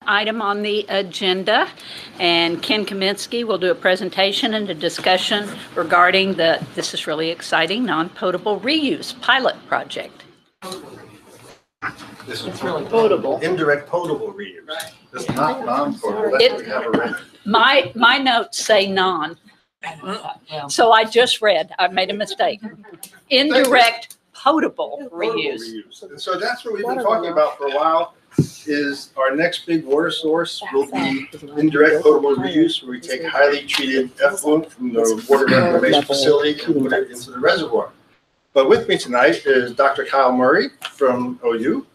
Item on the agenda, and Ken Kaminsky will do a presentation and a discussion regarding this is really exciting, non-potable reuse pilot project. This is really potable. Indirect potable reuse. It's not non-potable. That's what we have already. My notes say non. So I just read, I made a mistake. Indirect potable reuse. And so that's what we've been talking about for a while, is our next big water source will be indirect potable reuse, where we take highly treated effluent from the water reclamation facility and put it into the reservoir. But with me tonight is Dr. Kyle Murray from OU.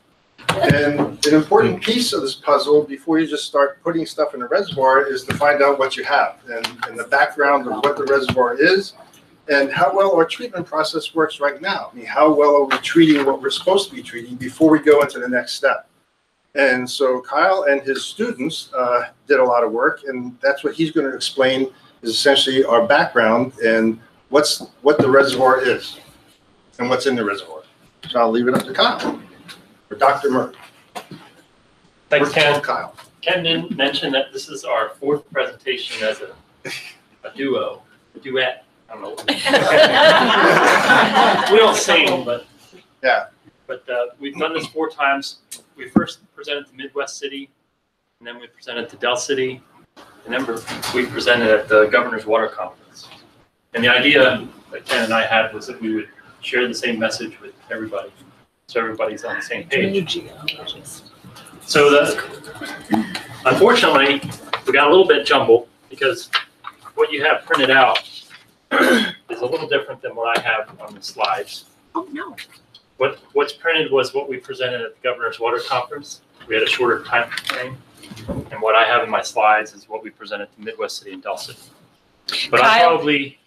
And an important piece of this puzzle, before you just start putting stuff in the reservoir, is to find out what you have and the background of what the reservoir is and how well our treatment process works right now. I mean, how well are we treating what we're supposed to be treating before we go into the next step? And so Kyle and his students did a lot of work, and that's what he's going to explain is essentially our background and what the reservoir is and what's in the reservoir. So I'll leave it up to Kyle. For Dr. Murray. Thanks, Ken. Kyle. Ken didn't mention that this is our fourth presentation as a duo, a duet. I don't know. We don't sing, but yeah. But we've done this 4 times. We first presented to Midwest City, and then we presented to Del City, and then we presented at the Governor's Water Conference. And the idea that Ken and I had was that we would share the same message with everybody, so everybody's on the same page. So unfortunately, we got a little bit jumbled because what you have printed out is a little different than what I have on the slides. Oh, no. What's printed was what we presented at the Governor's Water Conference. We had a shorter time frame. And what I have in my slides is what we presented to Midwest City and Del City. But Kyle, I probably...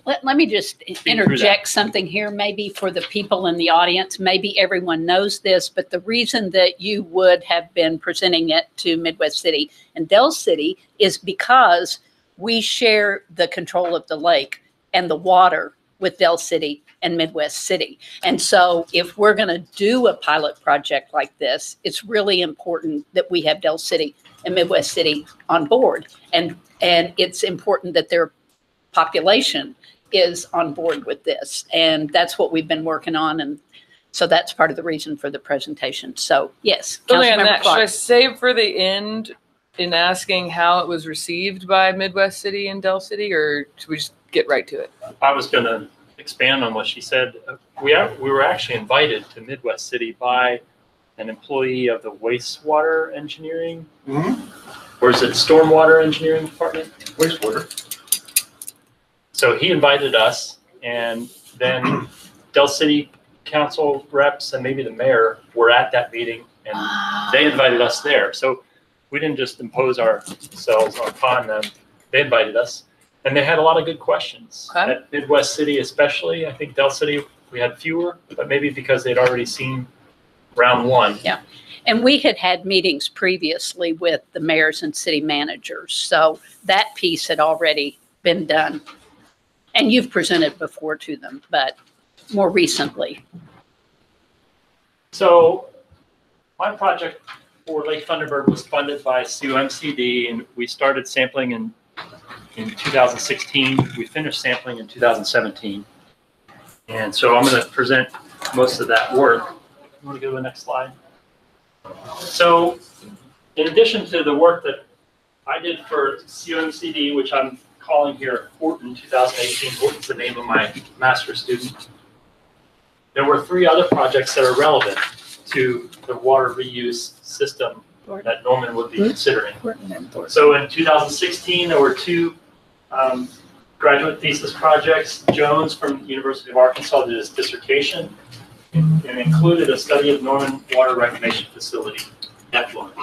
Let me just interject something here, maybe for the people in the audience. Maybe everyone knows this, but the reason that you would have been presenting it to Midwest City and Del City is because we share the control of the lake and the water with Del City and Midwest City. And so if we're going to do a pilot project like this, it's really important that we have Del City and Midwest City on board. And it's important that their population is on board with this. And that's what we've been working on. And so that's part of the reason for the presentation. So yes. Should I save for the end in asking how it was received by Midwest City and Del City, or should we just get right to it? I was going to expand on what she said. We were actually invited to Midwest City by an employee of the wastewater engineering, or is it stormwater engineering department? Wastewater. So he invited us, and then Del City Council reps and maybe the mayor were at that meeting, and they invited us there. So we didn't just impose ourselves upon them. They invited us, and they had a lot of good questions. Okay. At Midwest City especially, I think Del City, we had fewer, but maybe because they'd already seen round 1. Yeah. And we had meetings previously with the mayors and city managers. So that piece had already been done. And you've presented before to them, but more recently. So my project for Lake Thunderbird was funded by COMCD, and we started sampling in 2016. We finished sampling in 2017. And so I'm going to present most of that work. You want to go to the next slide? So in addition to the work that I did for COMCD, which I'm calling here Horton 2018. Horton's the name of my master's student. There were 3 other projects that are relevant to the water reuse system that Norman would be considering. So in 2016, there were 2 graduate thesis projects. Jones from the University of Arkansas did his dissertation and included a study of Norman Water Reclamation Facility, effluent,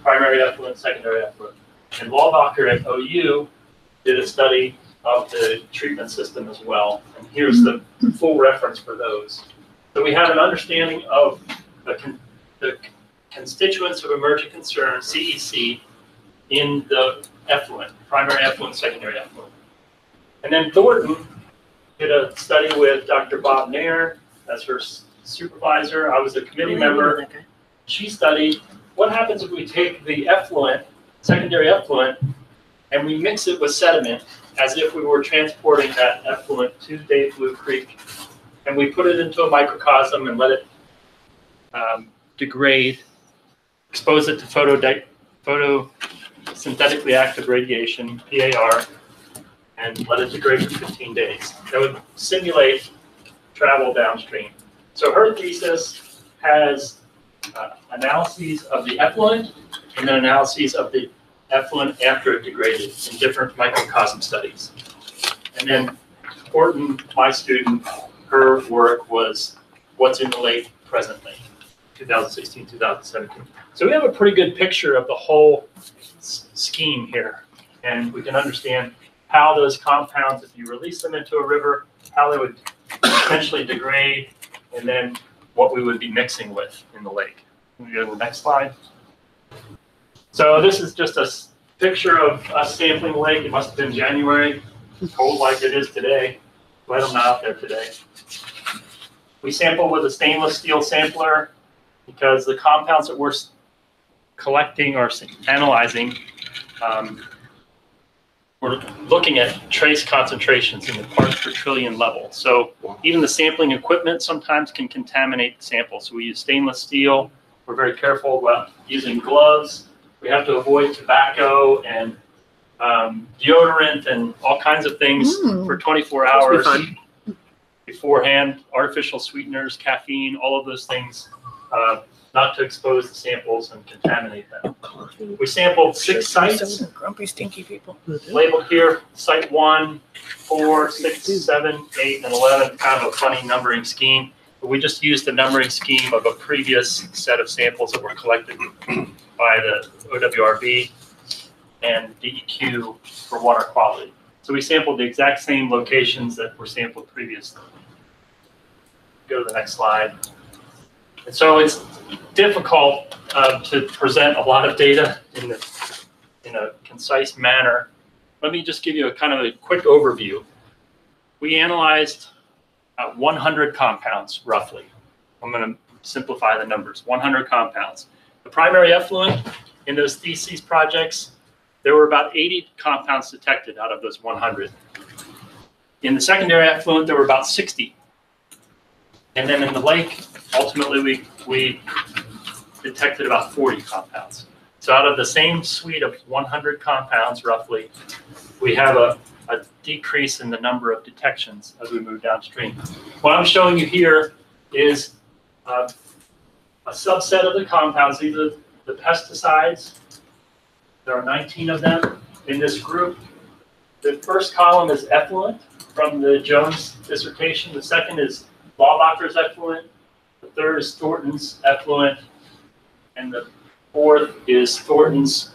primary effluent, secondary effluent. And Walbacher at OU did a study of the treatment system as well. And here's the full reference for those. So we have an understanding of the constituents of emergent concern, CEC, in the effluent, primary effluent, secondary effluent. And then Thornton did a study with Dr. Bob Nair as her supervisor. I was a committee member. She studied what happens if we take the effluent, secondary effluent, and we mix it with sediment as if we were transporting that effluent to Dave Blue Creek, and we put it into a microcosm and let it degrade, expose it to photosynthetically active radiation, PAR, and let it degrade for 15 days. That would simulate travel downstream. So her thesis has analyses of the effluent and then analyses of the effluent after it degraded in different microcosm studies. And then Horton, my student, her work was what's in the lake presently, 2016, 2017. So we have a pretty good picture of the whole scheme here. And we can understand how those compounds, if you release them into a river, how they would potentially degrade, and then what we would be mixing with in the lake. Can we go to the next slide? So this is just a picture of us sampling the lake. It must have been January, cold like it is today. Glad I'm not out there today. We sample with a stainless steel sampler because the compounds that we're collecting or analyzing, we're looking at trace concentrations in the parts per trillion level. So even the sampling equipment sometimes can contaminate the sample. So we use stainless steel. We're very careful about using gloves. We have to avoid tobacco and deodorant and all kinds of things for 24 hours beforehand. Artificial sweeteners, caffeine, all of those things, not to expose the samples and contaminate them. We sampled 6 sites. Grumpy, stinky people. Labeled here, site 1, 4, 6, 7, 8, and 11, kind of a funny numbering scheme. But we just used the numbering scheme of a previous set of samples that were collected by the OWRB and DEQ for water quality. So we sampled the exact same locations that were sampled previously. Go to the next slide. And so it's difficult to present a lot of data in a concise manner. Let me just give you a kind of a quick overview. We analyzed 100 compounds, roughly. I'm going to simplify the numbers. 100 compounds. The primary effluent in those theses projects, there were about 80 compounds detected out of those 100. In the secondary effluent, there were about 60. And then in the lake, ultimately, we detected about 40 compounds. So out of the same suite of 100 compounds, roughly, we have a decrease in the number of detections as we move downstream. What I'm showing you here is a subset of the compounds. These are the pesticides. There are 19 of them in this group. The first column is effluent from the Jones dissertation. The second is Laubacher's effluent. The third is Thornton's effluent. And the fourth is Thornton's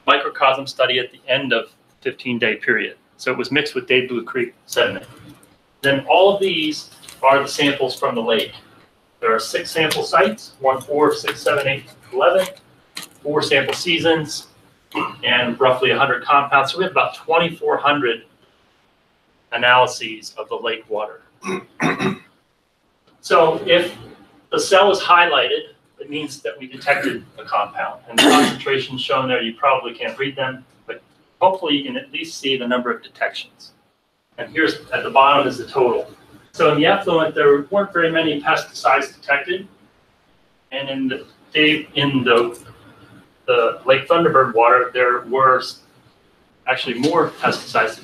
microcosm study at the end of 15-day period. So it was mixed with Dave Blue Creek sediment. Then all of these are the samples from the lake. There are 6 sample sites, 1, 4, 6, 7, 8, 11, 4 sample seasons, and roughly 100 compounds. So we have about 2,400 analyses of the lake water. So if the cell is highlighted, it means that we detected a compound. And the concentrations shown there, you probably can't read them, but hopefully you can at least see the number of detections. And here's at the bottom is the total. So in the effluent, there weren't very many pesticides detected. And in the Lake Thunderbird water, there were actually more pesticides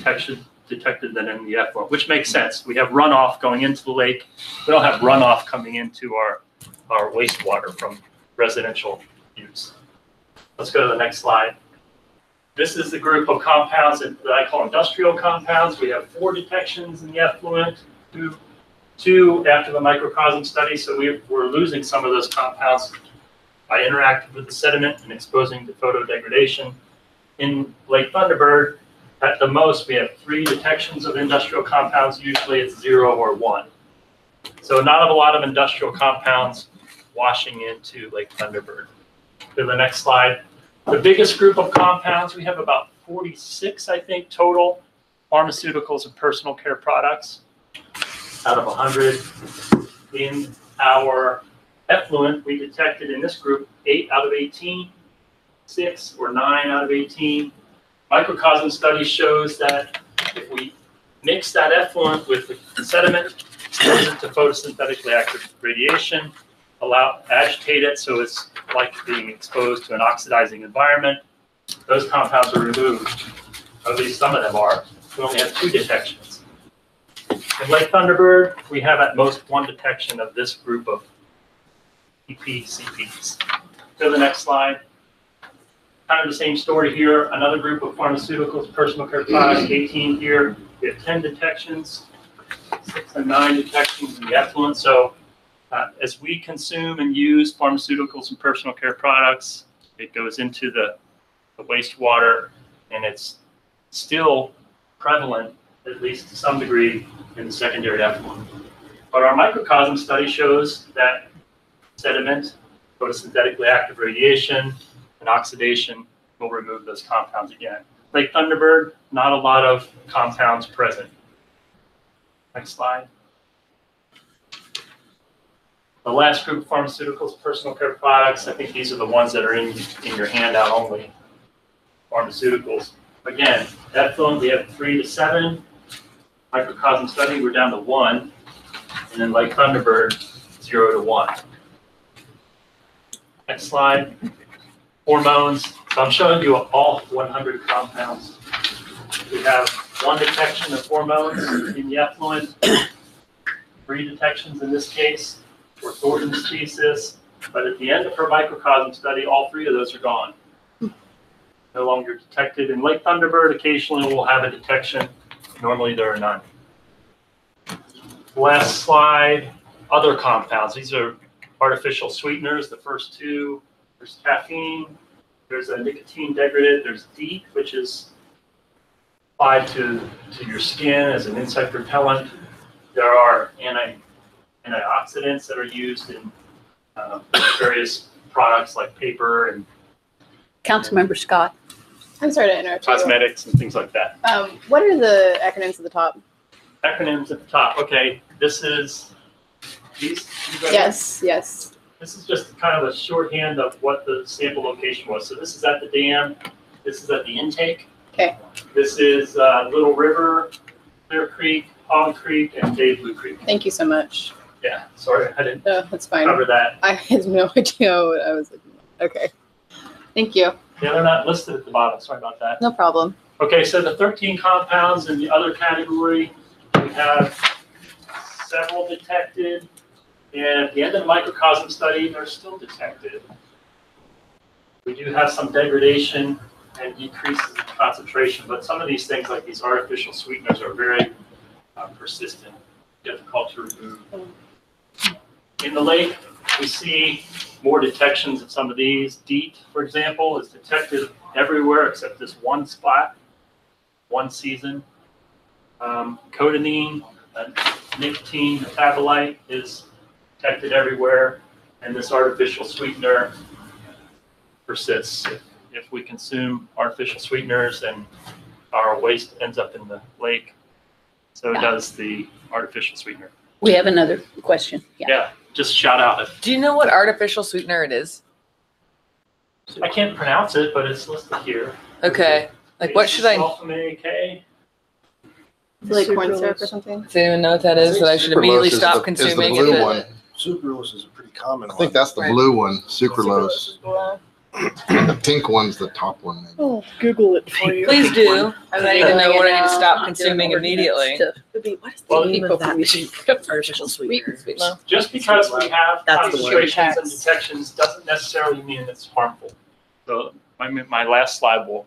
detected than in the effluent, which makes sense. We have runoff going into the lake. We don't have runoff coming into our wastewater from residential use. Let's go to the next slide. This is the group of compounds that I call industrial compounds. We have 4 detections in the effluent, two after the microcosm study. So we're losing some of those compounds by interacting with the sediment and exposing to photodegradation. In Lake Thunderbird, at the most, we have 3 detections of industrial compounds. Usually it's 0 or 1. So not a lot of industrial compounds washing into Lake Thunderbird. Go to the next slide. The biggest group of compounds, we have about 46, I think, total pharmaceuticals and personal care products out of 100 in our effluent, we detected in this group 8 out of 18, 6 or 9 out of 18. Microcosm study shows that if we mix that effluent with the sediment, expose it to photosynthetically active radiation, agitate it so it's like being exposed to an oxidizing environment, those compounds are removed. At least some of them are. We only have 2 detections. In Lake Thunderbird, we have at most 1 detection of this group of EPCPs. Go to the next slide. Kind of the same story here. Another group of pharmaceuticals, personal care products, 18 here. We have 10 detections, 6 and 9 detections in the effluent. So as we consume and use pharmaceuticals and personal care products, it goes into the wastewater, and it's still prevalent, at least to some degree, in the secondary effluent. But our microcosm study shows that sediment, photosynthetically active radiation, and oxidation will remove those compounds again. Lake Thunderbird, not a lot of compounds present. Next slide. The last group of pharmaceuticals, personal care products, I think these are the ones that are in your handout only. Pharmaceuticals. Again, effluent, we have 3 to 7. Microcosm study, we're down to 1. And then Lake Thunderbird, 0 to 1. Next slide. Hormones. So I'm showing you all 100 compounds. We have 1 detection of hormones in the effluent, 3 detections in this case for Thornton's thesis. But at the end of her microcosm study, all 3 of those are gone. No longer detected. In Lake Thunderbird, occasionally we'll have a detection. Normally there are none. Last slide, other compounds. These are artificial sweeteners, the first 2. There's caffeine, there's a nicotine degradant, there's DEET, which is applied to your skin as an insect repellent. There are antioxidants that are used in various products like paper and Councilmember Scott. I'm sorry to interrupt you. cosmetics and things like that. What are the acronyms at the top? Acronyms at the top. Okay, this is these. Yes, yes. This is just kind of a shorthand of what the sample location was. So this is at the dam. This is at the intake. Okay. This is Little River, Clear Creek, Hog Creek, and Dave Blue Creek. Thank you so much. Yeah, sorry, I didn't No, that's fine. cover that. I had no idea what I was looking at. Okay. Thank you. Yeah, they're not listed at the bottom. Sorry about that. No problem. Okay, so the 13 compounds in the other category, we have several detected. And at the end of the microcosm study, they're still detected. We do have some degradation and decreases in concentration, but some of these things, like these artificial sweeteners, are very persistent, difficult to remove. In the lake, we see more detections of some of these. DEET, for example, is detected everywhere except this one spot, one season. Cotinine, nicotine metabolite, is detected everywhere, and this artificial sweetener persists. If we consume artificial sweeteners and our waste ends up in the lake, so does the artificial sweetener. We have another question. Yeah, just shout out if Do you know what artificial sweetener it is? I can't pronounce it, but it's listed here. Okay. Like what should I, Sulfame K. Like corn syrup or something? does anyone know what that is? That I should immediately stop consuming? blue if it- one. Sucralose is a pretty common I one. think that's the Right. blue one, sucralose. And the pink one's the top one. Maybe. Oh, Google it for you. Please do. I need to know what I need to stop Not consuming doing immediately. ordinance What is the Well, name people of that from using artificial sweetener? No. Just because we have That's the word. concentrations and detections doesn't necessarily mean it's harmful. So my last slide will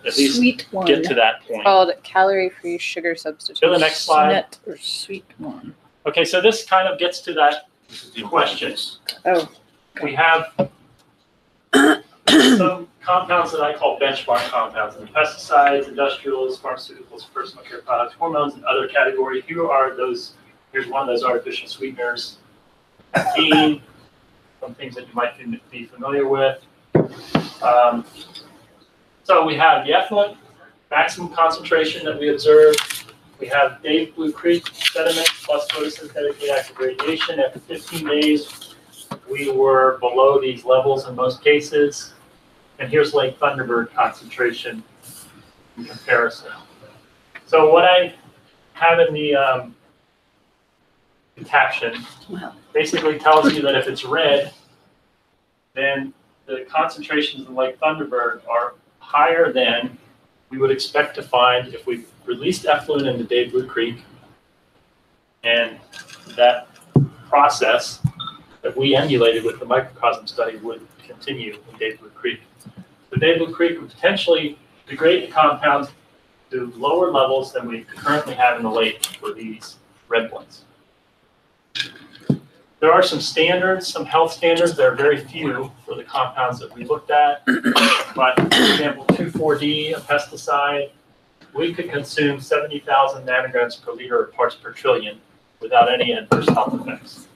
at least Sweet one. get to that point. Called calorie-free sugar substitute. To the next slide. Nut or sweet one. Okay, so this kind of gets to that question. Oh. We have some compounds that I call benchmark compounds, and pesticides, industrials, pharmaceuticals, personal care products, hormones, and other category. Here are those. Here's one of those artificial sweeteners. Caffeine, some things that you might be familiar with. So we have the effluent, maximum concentration that we observed, We have Dave Blue Creek sediment plus photosynthetic active radiation. After 15 days, we were below these levels in most cases. And here's Lake Thunderbird concentration in comparison. So what I have in the caption Wow. basically tells you that if it's red, then the concentrations in Lake Thunderbird are higher than we would expect to find if we released effluent into Dave Blue Creek, and that process that we emulated with the microcosm study would continue in Dave Blue Creek. The Dave Blue Creek would potentially degrade the compounds to lower levels than we currently have in the lake for these red ones. There are some standards, some health standards. There are very few for the compounds that we looked at. But for example, 2,4-D, a pesticide, we could consume 70,000 nanograms per liter or parts per trillion without any adverse health effects.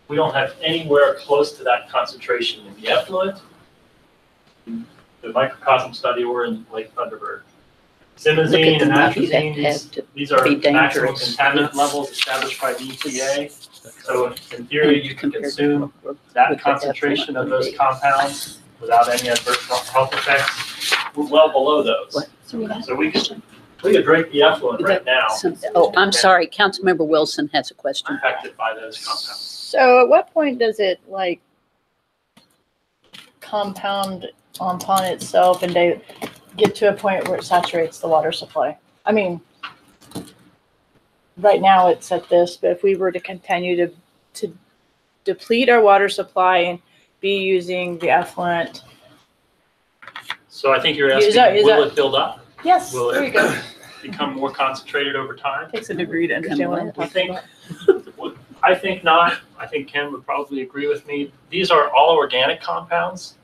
We don't have anywhere close to that concentration in the effluent, the microcosm study, or in Lake Thunderbird. Simazine and atrazine, these are be maximum dangerous. contaminant levels established by the EPA. So in theory, you can consume that concentration of those compounds without any adverse health effects. We're well below those. So we could drink the effluent right now. Oh, I'm sorry, Councilmember Wilson has a question. Affected by those compounds. So at what point does it like compound upon itself and they get to a point where it saturates the water supply? I mean, right now it's at this, but if we were to continue to deplete our water supply and be using the effluent. So I think you're asking, will it build up? Yes, Will there it you go. become more concentrated over time? Takes a degree to understand what I'm We talking think, about. I think not. I think Ken would probably agree with me. These are all organic compounds.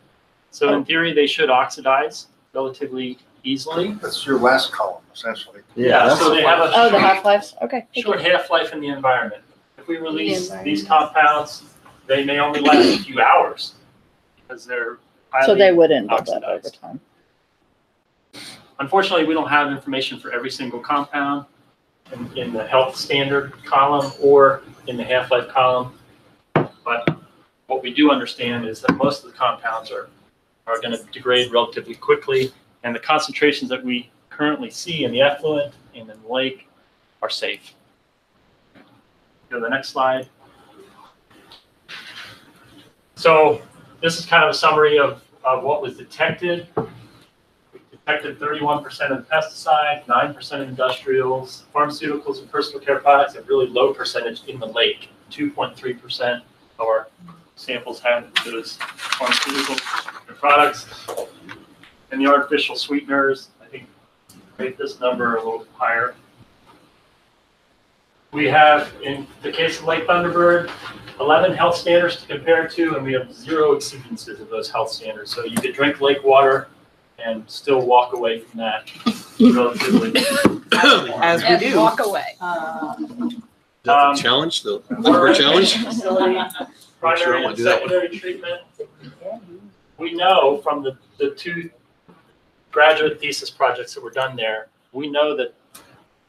So in theory, they should oxidize relatively easily. That's your last column, essentially. Yeah, so they have a Oh, the half-lives? Okay. short half-life in the environment. If we release these compounds, they may only last a few hours because they're So they highly wouldn't build up over oxidized. time. Unfortunately, we don't have information for every single compound in the health standard column or in the half-life column. But what we do understand is that most of the compounds are going to degrade relatively quickly, and the concentrations that we currently see in the effluent and in the lake are safe. Go to the next slide. So this is kind of a summary of what was detected. We detected 31% of the pesticides, 9% of industrials, pharmaceuticals and personal care products, a really low percentage in the lake. 2.3% of our samples had those pharmaceutical products. And the artificial sweeteners, I think, made this number a little higher. We have, in the case of Lake Thunderbird, 11 health standards to compare to, and we have 0 exceedances of those health standards. So you could drink lake water and still walk away from that relatively. As we do. Walk away. Is that the challenge, the Thunderbird challenge? Facility, primary and secondary treatment. We know from the 2 graduate thesis projects that were done there, we know that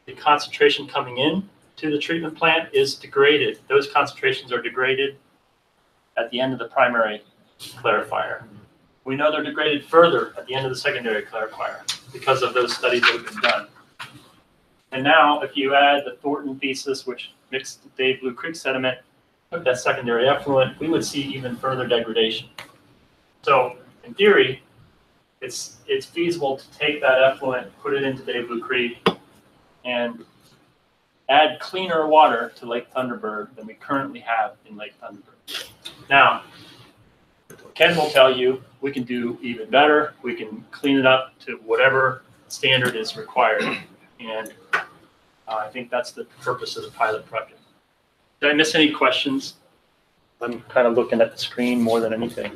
the concentration coming in to the treatment plant is degraded. Those concentrations are degraded at the end of the primary clarifier. We know they're degraded further at the end of the secondary clarifier because of those studies that have been done. And now, if you add the Thornton thesis, which mixed Dave Blue Creek sediment with that secondary effluent, we would see even further degradation. So, in theory, it's feasible to take that effluent, put it into Dave Blue Creek, and add cleaner water to Lake Thunderbird than we currently have in Lake Thunderbird. Now, Ken will tell you we can do even better. We can clean it up to whatever standard is required. And I think that's the purpose of the pilot project. Did I miss any questions? I'm kind of looking at the screen more than anything.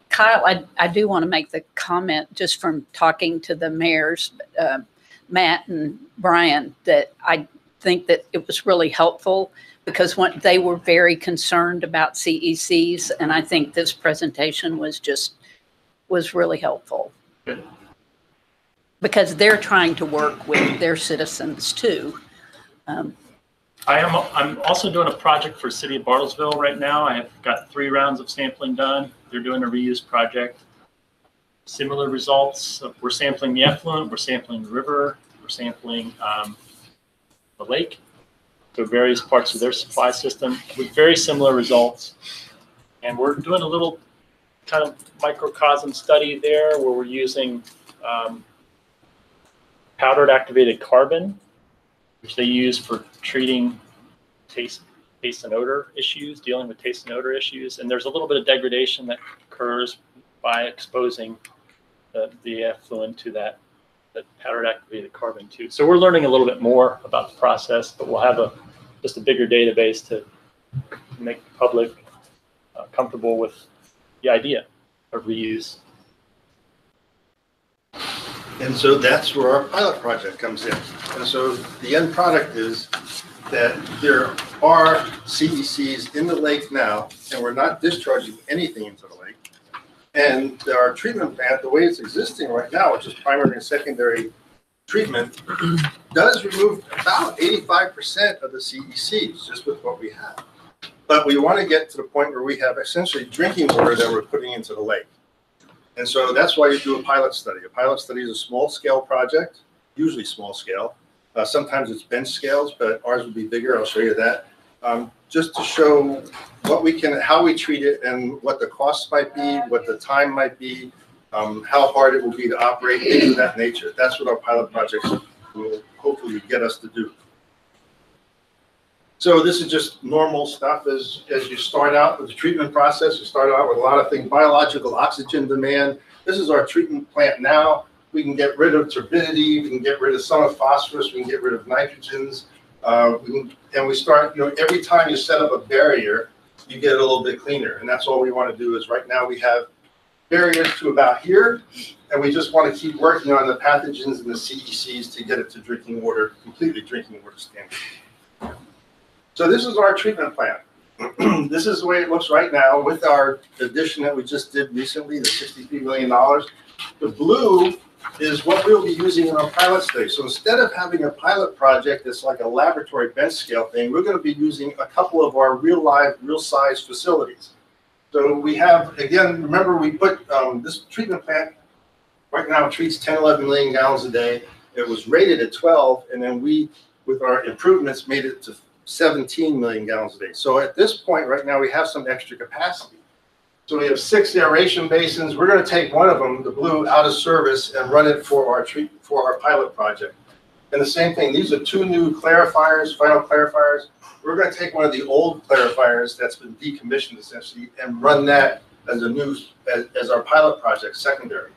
Kyle, I do want to make the comment just from talking to the mayors, Matt and Brian, that I think that it was really helpful because they were very concerned about CECs, and I think this presentation was really helpful. Good. because they're trying to work with their citizens too. I'm also doing a project for City of Bartlesville right now. I have got 3 rounds of sampling done. They're doing a reuse project. Similar results. We're sampling the effluent, we're sampling the river, we're sampling the lake, so various parts of their supply system with very similar results. And we're doing a little kind of microcosm study there where we're using powdered activated carbon, which they use for treating taste and odor issues, dealing with taste and odor issues. And there's a little bit of degradation that occurs by exposing the effluent to that powdered activated carbon too. So we're learning a little bit more about the process, but we'll have just a bigger database to make the public comfortable with the idea of reuse. And so that's where our pilot project comes in. And so the end product is that there are CECs in the lake now, and we're not discharging anything into the lake. And our treatment plant, the way it's existing right now, which is primary and secondary treatment, does remove about 85% of the CECs just with what we have. But we want to get to the point where we have essentially drinking water that we're putting into the lake. And so that's why you do a pilot study. A pilot study is a small scale project, usually small scale. Sometimes it's bench scales, but ours would be bigger. I'll show you that. Just to show what we can, how we treat it, and what the costs might be, what the time might be, how hard it will be to operate, things of that nature. That's what our pilot projects will hopefully get us to do. So this is just normal stuff as you start out with the treatment process. You start out with a lot of things, biological oxygen demand. This is our treatment plant now. We can get rid of turbidity, we can get rid of some of phosphorus, we can get rid of nitrogens. And we start, every time you set up a barrier, you get it a little bit cleaner. And that's all we want to do is right now we have barriers to about here, and we just want to keep working on the pathogens and the CECs to get it to drinking water, completely drinking water standard. So this is our treatment plant. This is the way it looks right now with our addition that we just did recently, the $63 million. The blue is what we'll be using in our pilot study. So instead of having a pilot project that's like a laboratory bench scale thing, we're going to be using a couple of our real live, real size facilities. So we have, again, remember we put this treatment plant right now treats 10, 11 million gallons a day. It was rated at 12, and then we, with our improvements, made it to 17 million gallons a day. So at this point right now, we have some extra capacity. So we have 6 aeration basins. We're going to take one of them, the blue, out of service and run it for our pilot project. And the same thing, these are 2 new clarifiers, final clarifiers. We're going to take one of the old clarifiers that's been decommissioned essentially and run that as a new, as our pilot project secondary.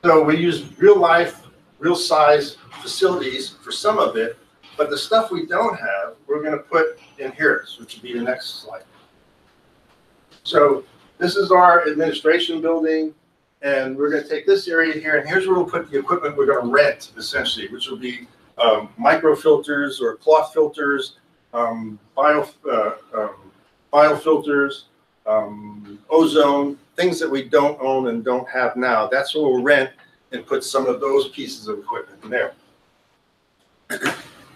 So we use real life, real size facilities for some of it, but the stuff we don't have, we're going to put in here, which would be the next slide. So this is our administration building, and we're going to take this area here, and here's where we'll put the equipment we're going to rent, essentially, which will be microfilters or cloth filters, biofilters, ozone, things that we don't own and don't have now. That's what we'll rent and put some of those pieces of equipment in there.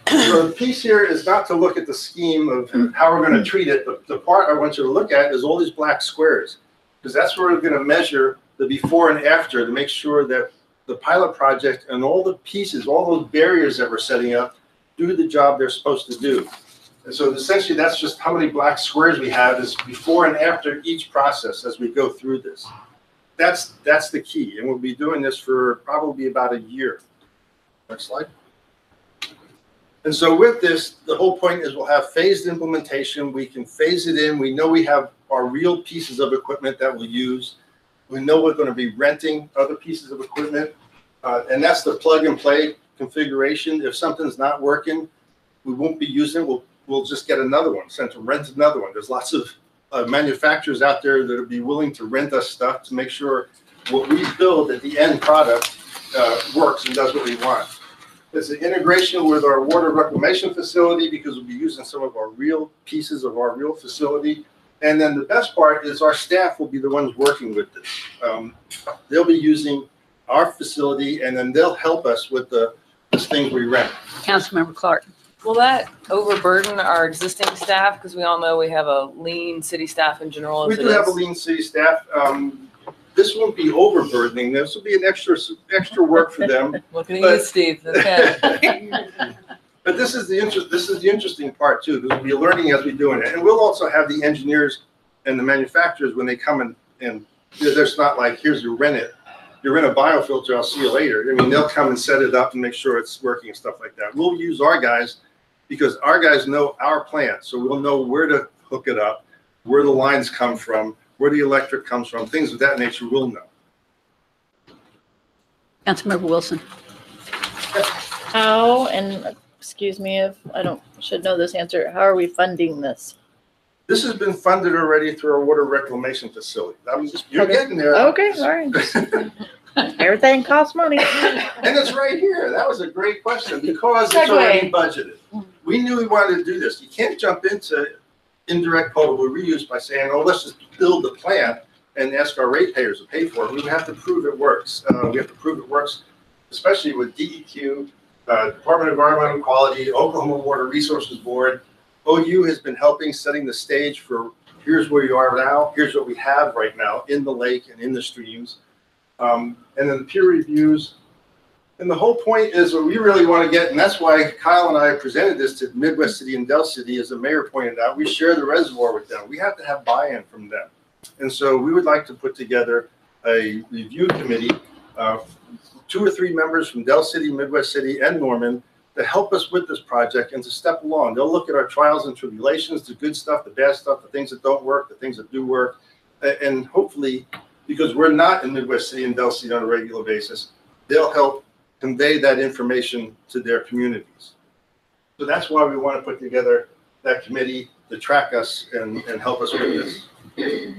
So the piece here is not to look at the scheme of how we're going to treat it. The part I want you to look at is all these black squares, because that's where we're going to measure the before and after to make sure that the pilot project and all the pieces, all those barriers that we're setting up, do the job they're supposed to do. And so essentially that's just how many black squares we have is before and after each process as we go through this. That's the key, and we'll be doing this for probably about a year. Next slide. And so with this, the whole point is we'll have phased implementation. We can phase it in. We know we have our real pieces of equipment that we'll use. We know we're going to be renting other pieces of equipment. And that's the plug and play configuration. If something's not working, we won't be using it. We'll just get another one, sent to rent another one. There's lots of manufacturers out there that will be willing to rent us stuff to make sure what we build at the end product works and does what we want. There's an integration with our water reclamation facility because we'll be using some of our real pieces of our real facility. And then the best part is our staff will be the ones working with this. They'll be using our facility, and then they'll help us with the things we rent. Councilmember Clark. Will that overburden our existing staff? Because we all know we have a lean city staff in general We as it do have a is. lean city staff. This won't be overburdening. This will be an extra work for them. Looking at but- you, Steve. Okay. But this is the interesting part too, because we'll be learning as we do it. And we'll also have the engineers and the manufacturers when they come in, and there's not like, here's your rent it. You rent a biofilter, I'll see you later. I mean, they'll come and set it up and make sure it's working and stuff like that. We'll use our guys because our guys know our plant. So we'll know where to hook it up, where the lines come from, where the electric comes from, things of that nature we'll know. Councilmember Wilson. How, and excuse me if should know this answer, how are we funding this? This has been funded already through our water reclamation facility. You're getting there. Okay, all right. Everything costs money. And it's right here. That was a great question because it's already budgeted. We knew we wanted to do this. You can't jump into indirect potable reuse by saying, oh, let's just build the plant and ask our ratepayers to pay for it. We have to prove it works. We have to prove it works, especially with DEQ, Department of Environmental Quality, Oklahoma Water Resources Board. OU has been helping setting the stage for here's where you are now, here's what we have right now in the lake and in the streams. And then the peer reviews. And the whole point is what we really want to get, and that's why Kyle and I presented this to Midwest City and Del City, as the mayor pointed out, we share the reservoir with them. We have to have buy-in from them. And so we would like to put together a review committee, 2 or 3 members from Del City, Midwest City, and Norman to help us with this project and to step along. They'll look at our trials and tribulations, the good stuff, the bad stuff, the things that don't work, the things that do work, and hopefully, because we're not in Midwest City and Del City on a regular basis, they'll help convey that information to their communities. So that's why we want to put together that committee to track us and help us with this.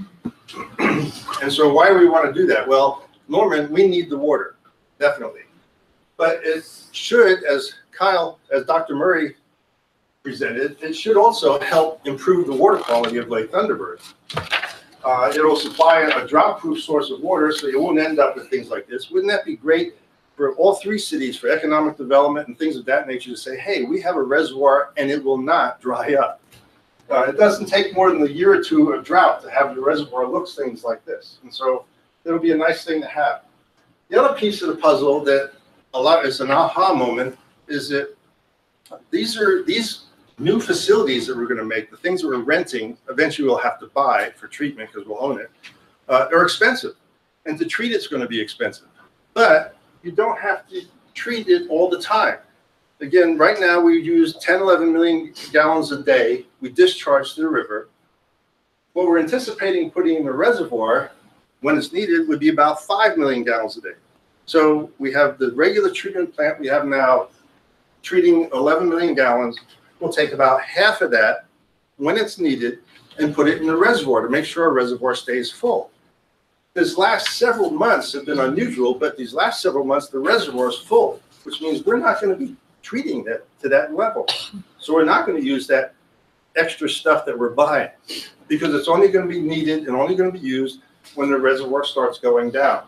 And so why do we want to do that? Well, Norman, we need the water, definitely. But it should, as Dr. Murray presented, it should also help improve the water quality of Lake Thunderbird. It'll supply a drought-proof source of water, so you won't end up with things like this. Wouldn't that be great for all 3 cities, for economic development and things of that nature, to say, hey, we have a reservoir and it will not dry up. It doesn't take more than a year or 2 of drought to have the reservoir look things like this. And so it'll be a nice thing to have. The other piece of the puzzle that is an aha moment is that these new facilities that we're going to make, the things that we're renting, eventually we'll have to buy for treatment because we'll own it, are expensive. And to treat it's going to be expensive. But you don't have to treat it all the time. Again, right now we use 10, 11 million gallons a day. We discharge to the river. What we're anticipating putting in the reservoir when it's needed would be about 5 million gallons a day. So we have the regular treatment plant we have now treating 11 million gallons. We'll take about half of that when it's needed and put it in the reservoir to make sure our reservoir stays full. These last several months have been unusual, but these last several months, the reservoir is full, which means we're not going to be treating that to that level. So we're not going to use that extra stuff that we're buying because it's only going to be needed and only going to be used when the reservoir starts going down.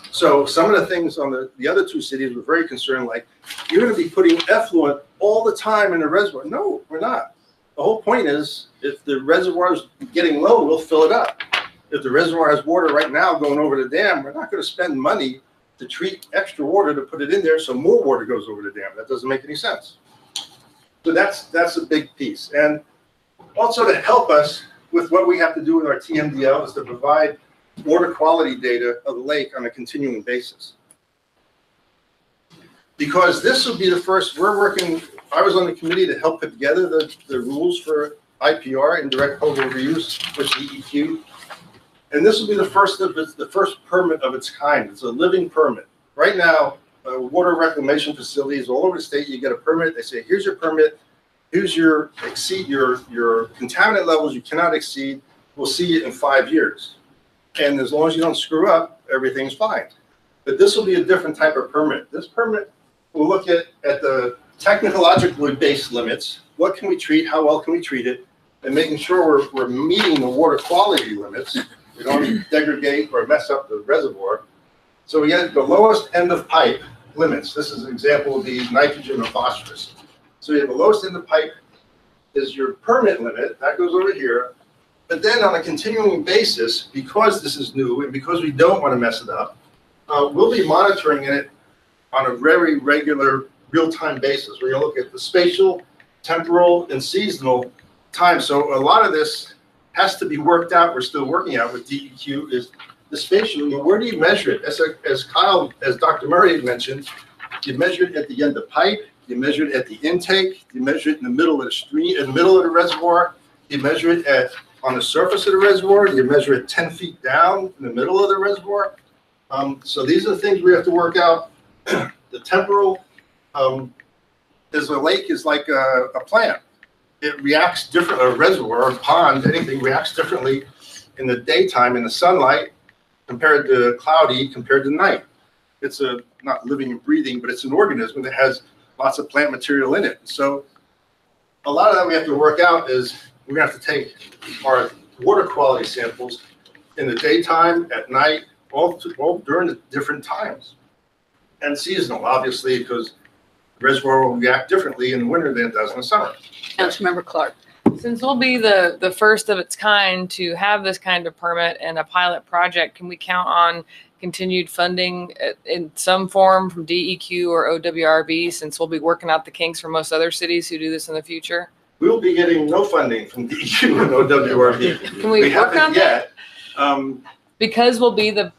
So some of the things on the other 2 cities were very concerned, like, you're going to be putting effluent all the time in the reservoir. No, we're not. The whole point is, if the reservoir is getting low, we'll fill it up. If the reservoir has water right now going over the dam, we're not going to spend money to treat extra water to put it in there so more water goes over the dam. That doesn't make any sense. So that's a big piece. And also to help us with what we have to do with our TMDL is to provide water quality data of the lake on a continuing basis. Because this will be the first, I was on the committee to help put together the rules for IPR, indirect potable reuse, with DEQ. And this will be the first permit of its kind. It's a living permit. Right now, water reclamation facilities all over the state, you get a permit. They say, here's your permit. Here's your contaminant levels you cannot exceed. We'll see you in 5 years. And as long as you don't screw up, everything's fine. But this will be a different type of permit. This permit will look at the technologically based limits. What can we treat? How well can we treat it? And making sure we're meeting the water quality limits. We don't degrade or mess up the reservoir. So we get the lowest end of pipe limits. This is an example of the nitrogen and phosphorus. So you have the lowest end of pipe is your permit limit, that goes over here. But then on a continuing basis, because this is new and because we don't want to mess it up, we'll be monitoring it on a very regular, real-time basis. We're going to look at the spatial, temporal, and seasonal time. So a lot of this has to be worked out. We're still working out with DEQ is the spatial. You know, where do you measure it? As Dr. Murray mentioned, you measure it at the end of pipe. You measure it at the intake. You measure it in the middle of the stream, in the middle of the reservoir. You measure it on the surface of the reservoir. You measure it 10 feet down in the middle of the reservoir. So these are the things we have to work out. The temporal is a lake is like a plant. It reacts different. A reservoir, a pond, anything reacts differently in the daytime in the sunlight compared to cloudy, compared to night. It's a not living and breathing, but it's an organism that has lots of plant material in it. So a lot of that we have to work out is we're going to have to take our water quality samples in the daytime, at night, all during the different times. And seasonal, obviously, because the reservoir will react differently in the winter than it does in the summer. Councilmember Clark. Since we'll be the first of its kind to have this kind of permit and a pilot project, can we count on continued funding in some form from DEQ or OWRB, since we'll be working out the kinks for most other cities who do this in the future? We will be getting no funding from DEQ and OWRB. Can we work on that? Because we'll be the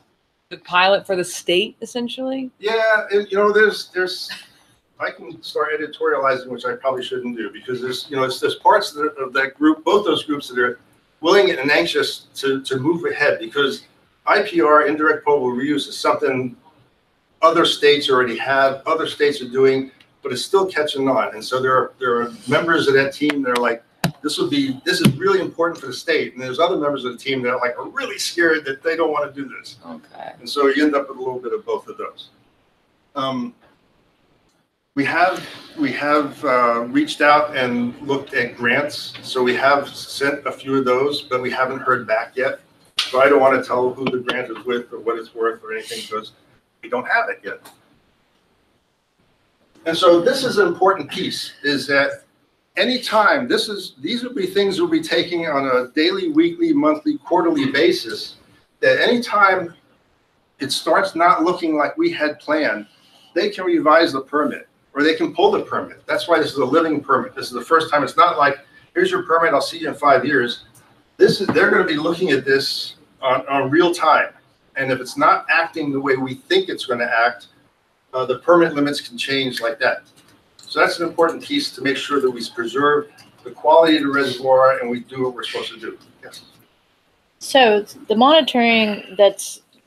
pilot for the state, essentially? Yeah, and you know, there's I can start editorializing, which I probably shouldn't do, because there's parts of that group, both those groups, that are willing and anxious to move ahead, because IPR, indirect potable reuse, is something other states already have, other states are doing, but it's still catching on. And so there are members of that team that are like, this is really important for the state. And there's other members of the team that are really scared that they don't want to do this. Okay. And so you end up with a little bit of both of those. We have reached out and looked at grants. So we have sent a few of those, but we haven't heard back yet. So I don't want to tell who the grant is with or what it's worth or anything, because we don't have it yet. And so this is an important piece, is that anytime, these will be things we'll be taking on a daily, weekly, monthly, quarterly basis, that anytime it starts not looking like we had planned, they can revise the permit or they can pull the permit. That's why this is a living permit. This is the first time. It's not like, here's your permit, I'll see you in 5 years. They're going to be looking at this on real time. And if it's not acting the way we think it's going to act, the permit limits can change like that. So that's an important piece to make sure that we preserve the quality of the reservoir and we do what we're supposed to do. Yes. So the monitoring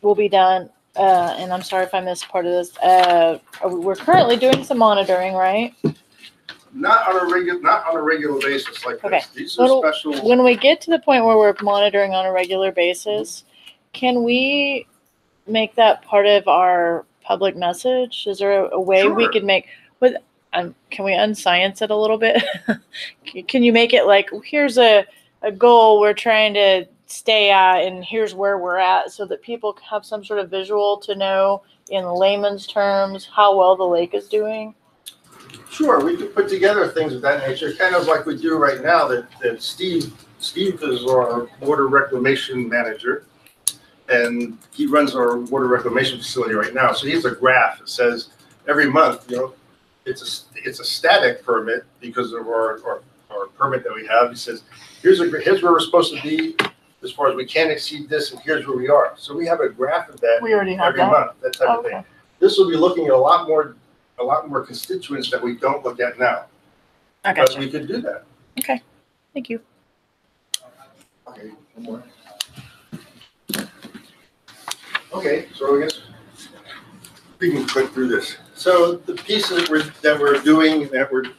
will be done, and I'm sorry if I missed part of this. We're currently doing some monitoring, right? Not on a regular basis like Okay. this. These are special. When we get to the point where we're monitoring on a regular basis, can we make that part of our public message? Is there a way we Sure. could make with? Can we unscience it a little bit? Can you make it like, here's a goal we're trying to stay at, and here's where we're at, so that people have some sort of visual to know in layman's terms how well the lake is doing? Sure, we could put together things of that nature, kind of like we do right now. That Steve is our water reclamation manager, and he runs our water reclamation facility right now. So he has a graph that says every month, it's a static permit because of our permit that we have. He says, here's where we're supposed to be as far as we can't exceed this, and here's where we are. So we have a graph of that We already have every that? month, that type of Okay. thing. This will be looking at a lot more constituents that we don't look at now. I But gotcha. we could do that. Thank you. Okay, one more. Okay, so I guess we can click through this. So the pieces that we're doing,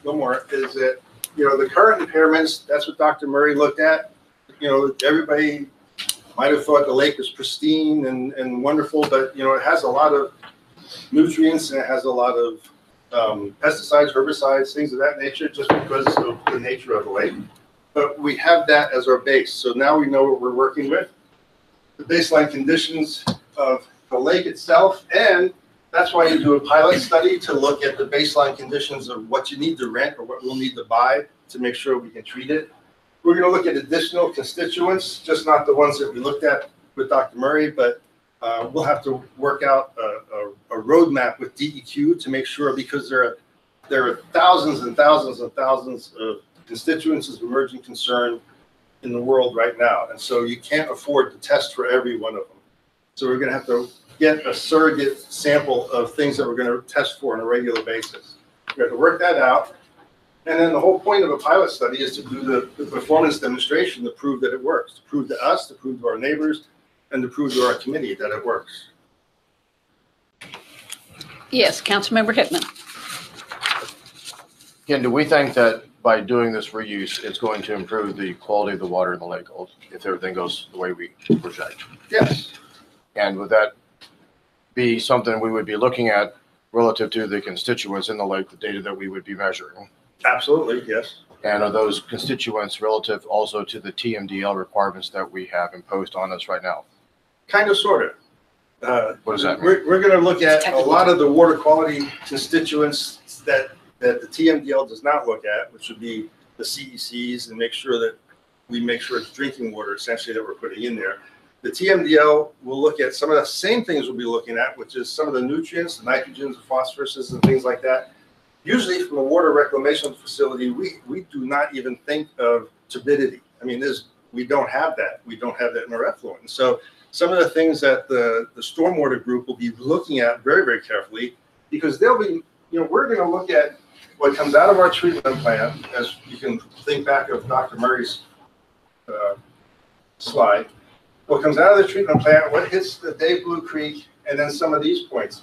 one more, is that, the current impairments, that's what Dr. Murray looked at. Everybody might have thought the lake was pristine and wonderful, but, it has a lot of nutrients and it has a lot of pesticides, herbicides, things of that nature, just because of the nature of the lake. But we have that as our base. So now we know what we're working with. The baseline conditions of the lake itself, and that's why you do a pilot study to look at the baseline conditions of what you need to rent or what we'll need to buy to make sure we can treat it. We're going to look at additional constituents, just not the ones that we looked at with Dr. Murray, but we'll have to work out a roadmap with DEQ to make sure, because there are thousands and thousands and thousands of constituents of emerging concern in the world right now. And so you can't afford to test for every one of them. So we're going to have to get a surrogate sample of things that we're going to test for on a regular basis. We have to work that out. And then the whole point of a pilot study is to do the performance demonstration to prove that it works, to prove to us, to prove to our neighbors, and to prove to our committee that it works. Yes, Councilmember Hickman. Ken, do we think that by doing this reuse, it's going to improve the quality of the water in the lake if everything goes the way we project? Yes. And would that be something we would be looking at relative to the constituents in the lake, the data that we would be measuring? Absolutely, yes. And are those constituents relative also to the TMDL requirements that we have imposed on us right now? Kind of, sort of. What does that mean? We're going to look at a lot of the water quality constituents that the TMDL does not look at, which would be the CECs, and make sure that we make sure it's drinking water essentially that we're putting in there. The TMDL will look at some of the same things we'll be looking at, which is some of the nutrients, the nitrogens, the phosphoruses, and things like that. Usually from a water reclamation facility, we do not even think of turbidity. I mean, we don't have that. We don't have that in our effluent. And so some of the things that the stormwater group will be looking at very, very carefully, because they'll be, we're going to look at what comes out of our treatment plant, as you can think back of Dr. Murray's slide, what comes out of the treatment plant, what hits the Dave Blue Creek, and then some of these points.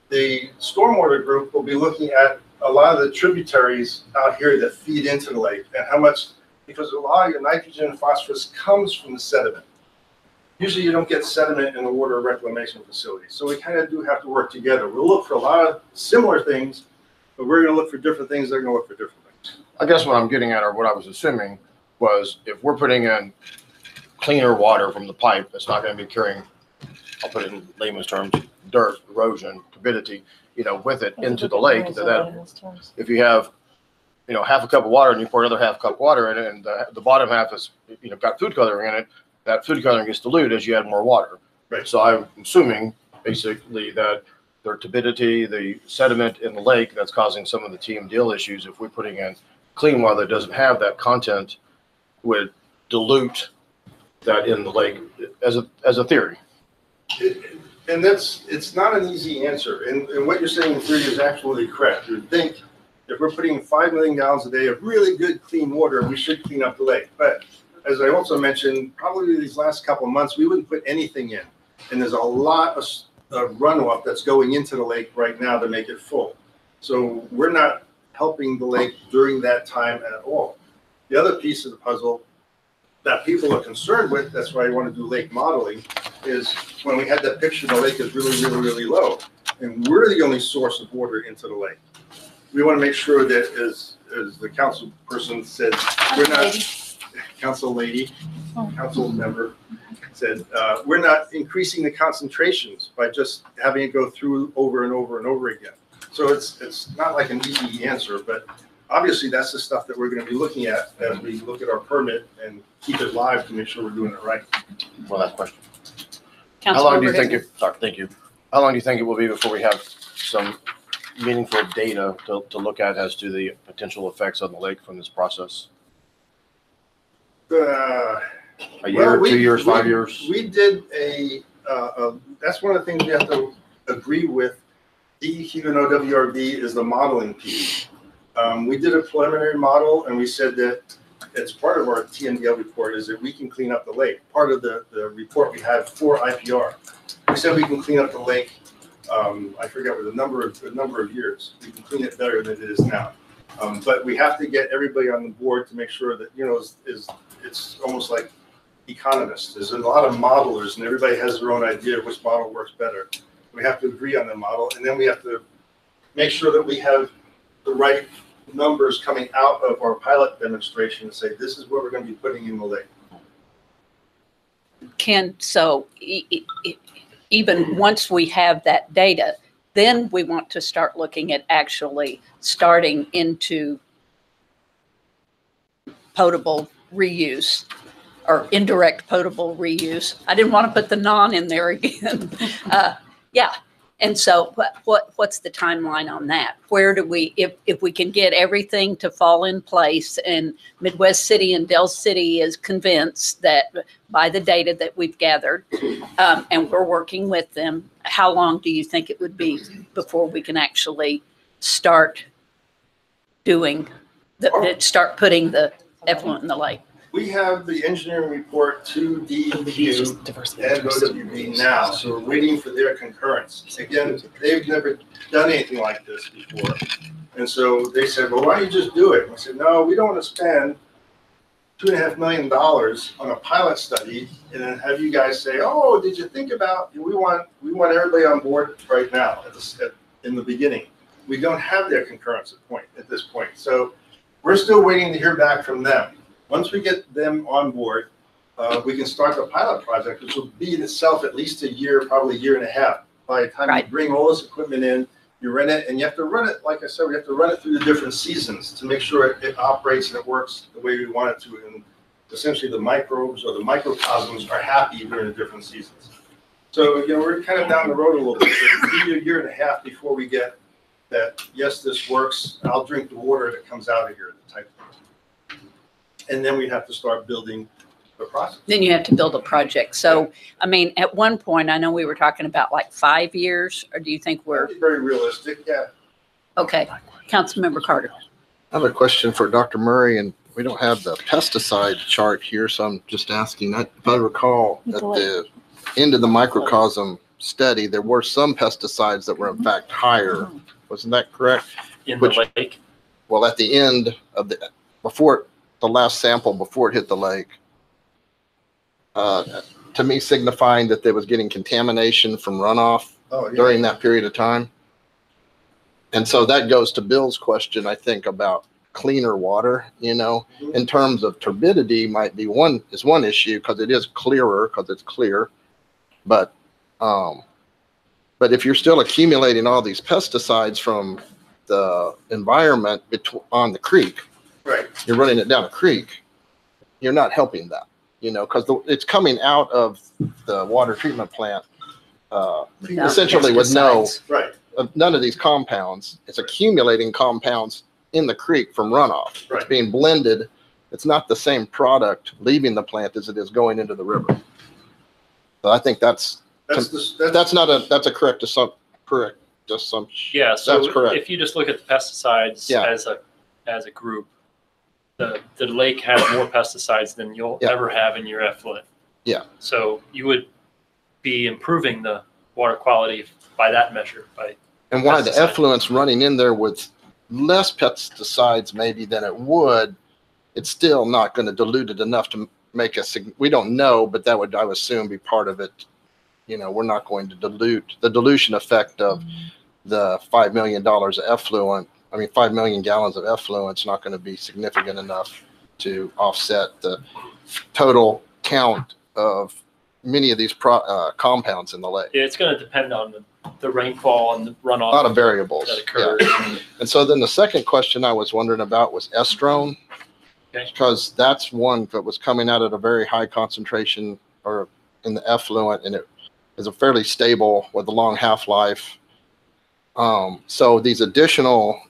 The stormwater group will be looking at a lot of the tributaries out here that feed into the lake, and how much, because a lot of your nitrogen and phosphorus comes from the sediment. Usually you don't get sediment in a water reclamation facility. So we kind of do have to work together. We'll look for a lot of similar things, but we're going to look for different things. They're going to look for different things. I guess what I'm getting at, or what I was assuming, was if we're putting in cleaner water from the pipe, it's not going to be carrying, I'll put it in layman's terms, dirt, erosion, turbidity, with it into the lake. That if you have, half a cup of water and you pour another half cup of water in it, and the bottom half is, got food coloring in it, that food coloring gets diluted as you add more water. Right. So I'm assuming basically that the turbidity, the sediment in the lake that's causing some of the TMDL issues, if we're putting in clean water that doesn't have that content, would dilute that in the lake as a theory. And it's not an easy answer. And what you're saying in theory is absolutely correct. You'd think if we're putting 5 million gallons a day of really good clean water, we should clean up the lake. But as I also mentioned, probably these last couple of months, we wouldn't put anything in. And there's a lot of runoff that's going into the lake right now to make it full. So we're not helping the lake during that time at all. The other piece of the puzzle that people are concerned with, that's why I want to do lake modeling, is when we had that picture, the lake is really, really, really low. And we're the only source of water into the lake. We want to make sure that, as the council person said, we're not, council lady, council member said, we're not increasing the concentrations by just having it go through over and over and over again. So it's not like an easy answer, but obviously that's the stuff that we're going to be looking at as we look at our permit and keep it live to make sure we're doing it right. Well, last question. How long do you think thank you. How long do you think it will be before we have some meaningful data to look at as to the potential effects on the lake from this process? A year, 2 years, 5 years? We did that's one of the things we have to agree with DEQ and OWRB is the modeling piece. We did a preliminary model, and we said that it's part of our TMDL report is that we can clean up the lake. Part of the report we had for IPR, we said we can clean up the lake. I forget what a number of years. We can clean it better than it is now. But we have to get everybody on the board to make sure that it's almost like economists. There's a lot of modelers, and everybody has their own idea of which model works better. We have to agree on the model, and then we have to make sure that we have the right numbers coming out of our pilot demonstration and say, this is what we're going to be putting in the lake. Ken, so even once we have that data, then we want to start looking at actually starting into potable reuse or indirect potable reuse. I didn't want to put the non in there again. Yeah. And so what's the timeline on that? Where do we, if we can get everything to fall in place and Midwest City and Del City is convinced that by the data that we've gathered, and we're working with them, how long do you think it would be before we can actually start doing, start putting the effluent in the lake? We have the engineering report to DEQ and OWB now, so we're waiting for their concurrence. Again, they've never done anything like this before. And so they said, well, why don't you just do it? And I said, no, we don't want to spend $2.5 million on a pilot study and then have you guys say, oh, did you think about, we want everybody on board right now in the beginning. We don't have their concurrence at this point. So we're still waiting to hear back from them. Once we get them on board, we can start the pilot project, which will be in itself at least a year, probably a year and a half. By the time you bring all this equipment in, you run it, and you have to run it, like I said, we have to run it through the different seasons to make sure it operates and it works the way we want it to. And essentially the microbes or the microcosms are happy during the different seasons. So, we're kind of down the road a little bit. It'll be a year and a half before we get that, yes, this works, I'll drink the water that comes out of here, the type thing. And then we have to start building the process. Then you have to build a project. So, I mean, at one point, I know we were talking about like 5 years, or do you think we're? Very realistic, yeah. Okay. Councilmember Carter. I have a question for Dr. Murray, and we don't have the pesticide chart here, so I'm just asking. If I recall, at the end of the microcosm study, there were some pesticides that were in fact higher. Wasn't that correct? In the lake? Well, at the end of the last sample before it hit the lake, to me signifying that they was getting contamination from runoff during that period of time. And so that goes to Bill's question, I think, about cleaner water, in terms of turbidity might be one issue because it is clearer because it's clear. But if you're still accumulating all these pesticides from the environment on the creek, right, you're running it down a creek, you're not helping that, because it's coming out of the water treatment plant essentially with none of these compounds. It's accumulating compounds in the creek from runoff. Right. It's being blended. It's not the same product leaving the plant as it is going into the river. So I think that's a correct assumption. Yeah, so that's correct. If you just look at the pesticides as a group, the lake has more pesticides than you'll ever have in your effluent. Yeah. So you would be improving the water quality by that measure. And why the effluent's running in there with less pesticides maybe than it would, it's still not going to dilute it enough to make we don't know, but that would, I would assume, be part of it. We're not going to dilute the dilution effect of the $5 million of effluent. 5 million gallons of effluent is not going to be significant enough to offset the total count of many of these compounds in the lake. Yeah, it's going to depend on the rainfall and the runoff. A lot of variables that occurs. Yeah. And so then the second question I was wondering about was estrone, because that's one that was coming out at a very high concentration or in the effluent, and it is a fairly stable with a long half-life. So these additional,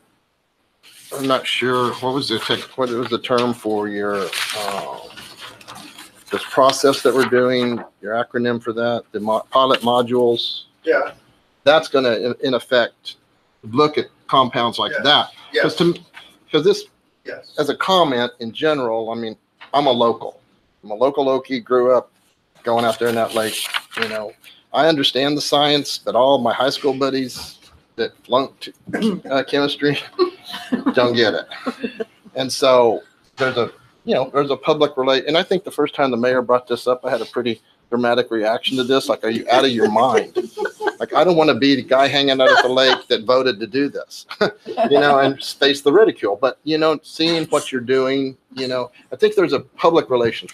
I'm not sure what was the term for your this process that we're doing, your acronym for that, the pilot modules. Yeah. That's going to, in effect, look at compounds like that. Yes. Because this, yes, as a comment in general, I'm a local. I'm a local Okie, grew up going out there in that lake. I understand the science, but all my high school buddies that flunked chemistry don't get it. And so there's a public and I think the first time the mayor brought this up, I had a pretty dramatic reaction to this. Like, are you out of your mind? Like, I don't want to be the guy hanging out at the lake that voted to do this, and face the ridicule. But, seeing what you're doing, I think there's a public relations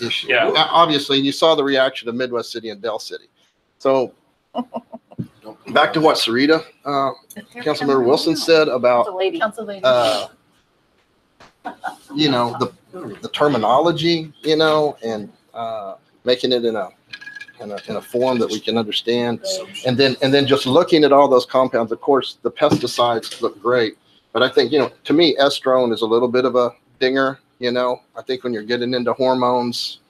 issue. Yeah. Obviously, you saw the reaction of Midwest City and Del City. So back to what Sarita, Councilmember Wilson said about, Council lady. you know, the terminology, you know, and making it in a form that we can understand. And then just looking at all those compounds, of course, the pesticides look great. But I think, you know, to me, estrone is a little bit of a dinger, you know. I think when you're getting into hormones,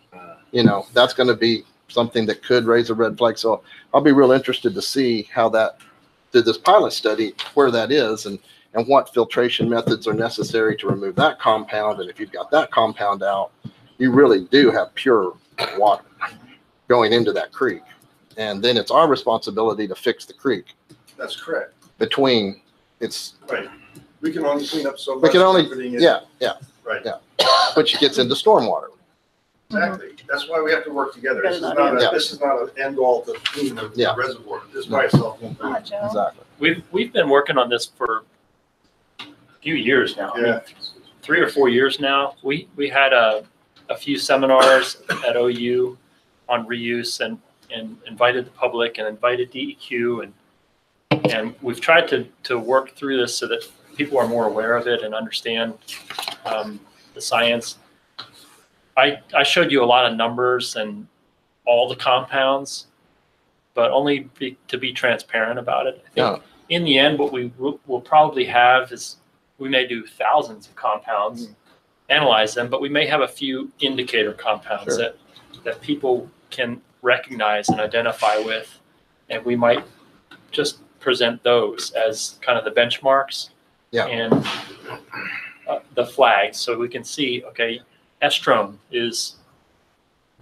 you know, that's going to be something that could raise a red flag. So I'll be real interested to see how that, through this pilot study, where that is and what filtration methods are necessary to remove that compound. And if you've got that compound out, you really do have pure water going into that creek. And then it's our responsibility to fix the creek That's correct. between its, Right. We can only clean up so much. we can only, everything is- yeah, Right. yeah. which gets into stormwater. Exactly. That's why we have to work together. This is Yeah. not this is not an end all to clean the Yeah. reservoir. This by itself won't do it. Exactly. We've been working on this for a few years now. I mean, Yeah. 3 or 4 years now. We had a few seminars at OU on reuse and invited the public and invited DEQ and we've tried to work through this so that people are more aware of it and understand the science. I showed you a lot of numbers and all the compounds, but only to be transparent about it. I think in the end, what we will probably have is we may do thousands of compounds, analyze them, but we may have a few indicator compounds that people can recognize and identify with, and we might just present those as kind of the benchmarks and the flags, so we can see, okay, estrone is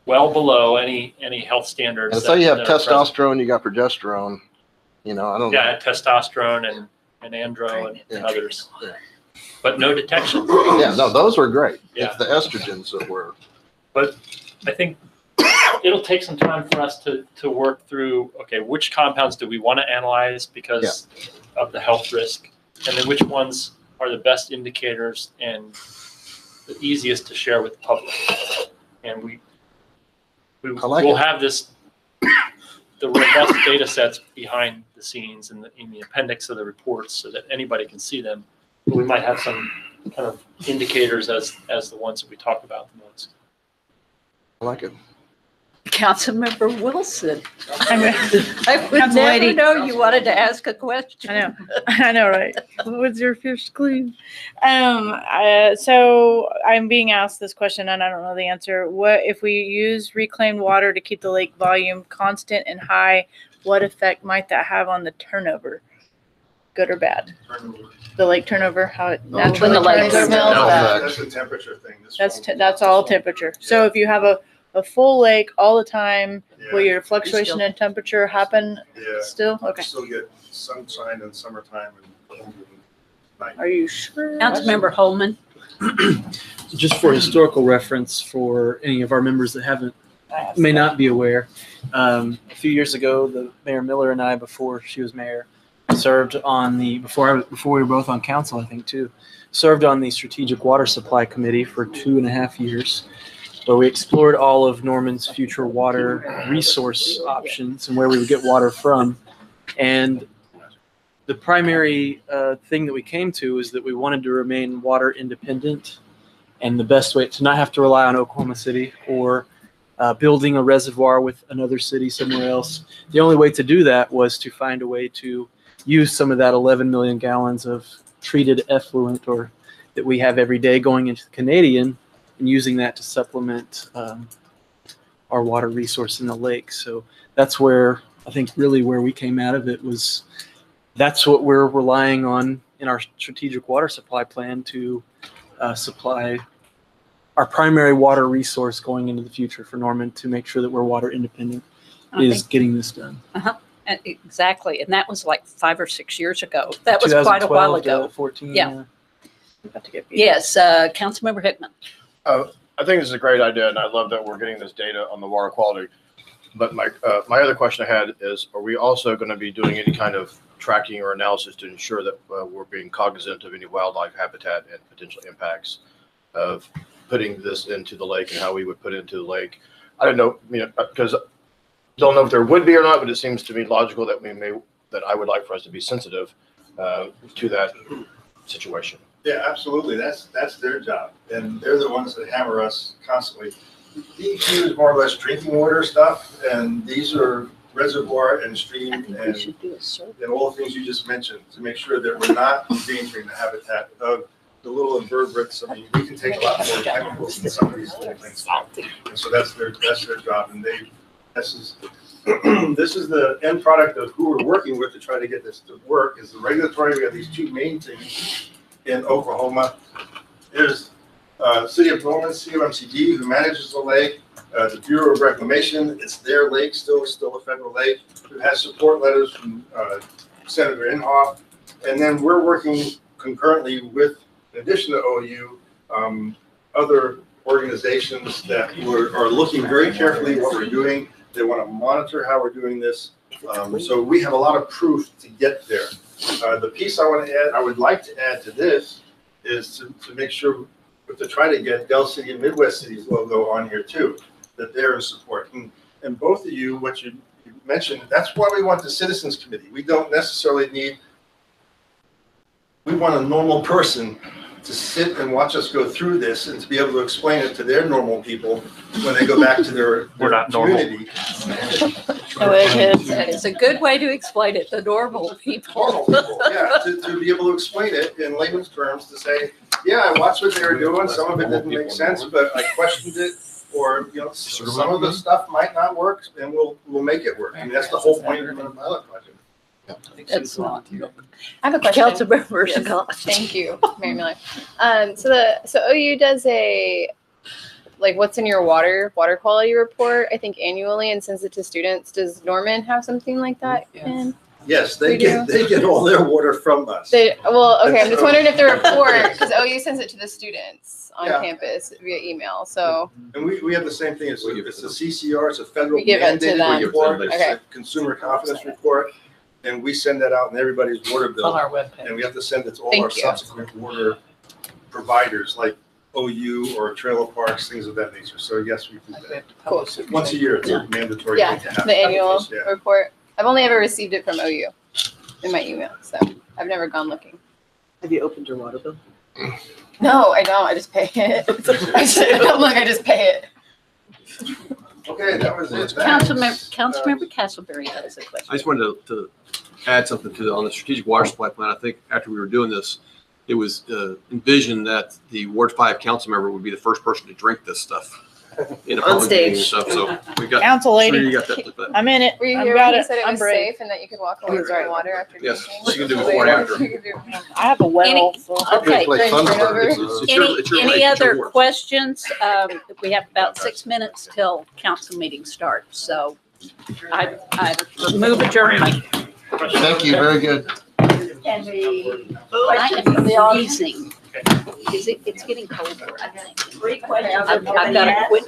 well below any health standards. And so you have testosterone, you got progesterone, you know, I don't know. Yeah, testosterone and andro and others. Yeah. But no detection. Yeah, no, those were great. Yeah. It's the estrogens that were. But I think it'll take some time for us to work through, okay, which compounds do we want to analyze because of the health risk? And then which ones are the best indicators and the easiest to share with the public? And we'll have this, the robust data sets behind the scenes in the appendix of the reports so that anybody can see them. But we might have some kind of indicators as the ones that we talk about the most. I like it. Councilmember Wilson. I'm I would Council never lady. know you wanted to ask a question. I know, right? What's your fish clean? So I'm being asked this question and I don't know the answer. What if we use reclaimed water to keep the lake volume constant and high? What effect might that have on the turnover? Good or bad? The lake turnover, how it naturally When the lake turns turns over? over. That's a temperature thing. This That's all temperature. So if you have a full lake all the time, will your fluctuation in temperature happen Yeah. still? You Okay. still get sunshine in summertime and night. Are you sure? Councilmember Holman. Just for historical reference for any of our members that may not be aware, a few years ago, the Mayor Miller and I, before she was mayor, served on before we were both on council, I think too, served on the Strategic Water Supply Committee for 2.5 years, where we explored all of Norman's future water resource options and where we would get water from. And the primary thing that we came to is that we wanted to remain water independent, and the best way to not have to rely on Oklahoma City or building a reservoir with another city somewhere else. The only way to do that was to find a way to use some of that 11 million gallons of treated effluent or that we have every day going into the Canadian and using that to supplement our water resource in the lake. So that's where I think really where we came out of it was that's what we're relying on in our strategic water supply plan to supply our primary water resource going into the future for Norman to make sure that we're water independent is getting this done. Exactly. And that was like 5 or 6 years ago. That was quite a while 2012 to ago. 14. Yeah. About to get Yes, Councilmember Hickman. I think this is a great idea, and I love that we're getting this data on the water quality. But my other question I had is, are we also going to be doing any kind of tracking or analysis to ensure that we're being cognizant of any wildlife habitat and potential impacts of putting this into the lake and how we would put it into the lake? I don't know, because Don't know if there would be or not, but it seems to me logical that that I would like for us to be sensitive to that situation. Yeah, absolutely. That's their job. And they're the ones that hammer us constantly. DEQ is more or less drinking water stuff, and these are reservoir and stream and all the things you just mentioned to make sure that we're not endangering the habitat of the little invertebrates. I mean, we can take a lot more chemicals than some of these little things. And so that's their job. And this is the end product of who we're working with to try to get this to work is the regulatory. We have these two main things in Oklahoma. There's City of Norman, COMCD, who manages the lake. The Bureau of Reclamation, it's their lake, still a federal lake. It has support letters from Senator Inhofe. And then we're working concurrently with, in addition to OU, other organizations that are looking very carefully at what we're doing. They want to monitor how we're doing this. So we have a lot of proof to get there. The piece I would like to add to this is to make sure, to try to get Del City and Midwest City's logo on here too, that they're in support. And both of you, what you mentioned, that's why we want the Citizens Committee. We don't necessarily need, we want a normal person to sit and watch us go through this and to be able to explain it to their normal people when they go back to their community. It's a good way to explain it, the normal people. Yeah, to be able to explain it in layman's terms, to say, yeah, I watched what they were doing, some of it didn't make sense, but I questioned it, or, some of the stuff might not work, and we'll make it work. I mean, that's the whole point of the pilot project. That's not. I have a question. Councilmember Yes. Scott. Thank you, Mary Miller. So OU does a, like, what's in your water quality report, I think annually, and sends it to students. Does Norman have something like that? Yes. Yes, they We do. get all their water from us. Okay, I'm just wondering if the report, because OU sends it to the students on Yeah. campus via email, so. And we have the same thing. It's a CCR, it's a federal We give it to mandated them. report. It's Okay. a consumer confidence report. And we send that out in everybody's water bill. On our webpage. And we have to send it to all Thank our you. subsequent water providers like OU or trailer parks, things of that nature. So yes, we do that. Cool. Once a year, it's a mandatory Yeah, thing to have. the annual Yeah. report. I've only ever received it from OU in my email, so I've never gone looking. Have you opened your water bill? No, I don't. I just pay it. I just pay it. Okay, that was it. Councilmember Castleberry has a question. I just wanted to add something on the strategic water supply plan. I think after we were doing this, it was envisioned that the Ward 5 council member would be the first person to drink this stuff in a On public meeting and stage. stuff. So we got, Council sure lady, you got that. But I'm in it. Were you I've here got when you it. said it I'm was brave. safe and that you could walk away drawing water after Yes, drinking? she can do before and after. You could do- I have a well. Any- So. Okay. Like Thunderbird. It's your Any lake, it's your other ward. questions? We have about 6 minutes till council meeting starts, so I move adjournment. Thank you, very good. I am freezing. It's getting colder, I think. I've got to quit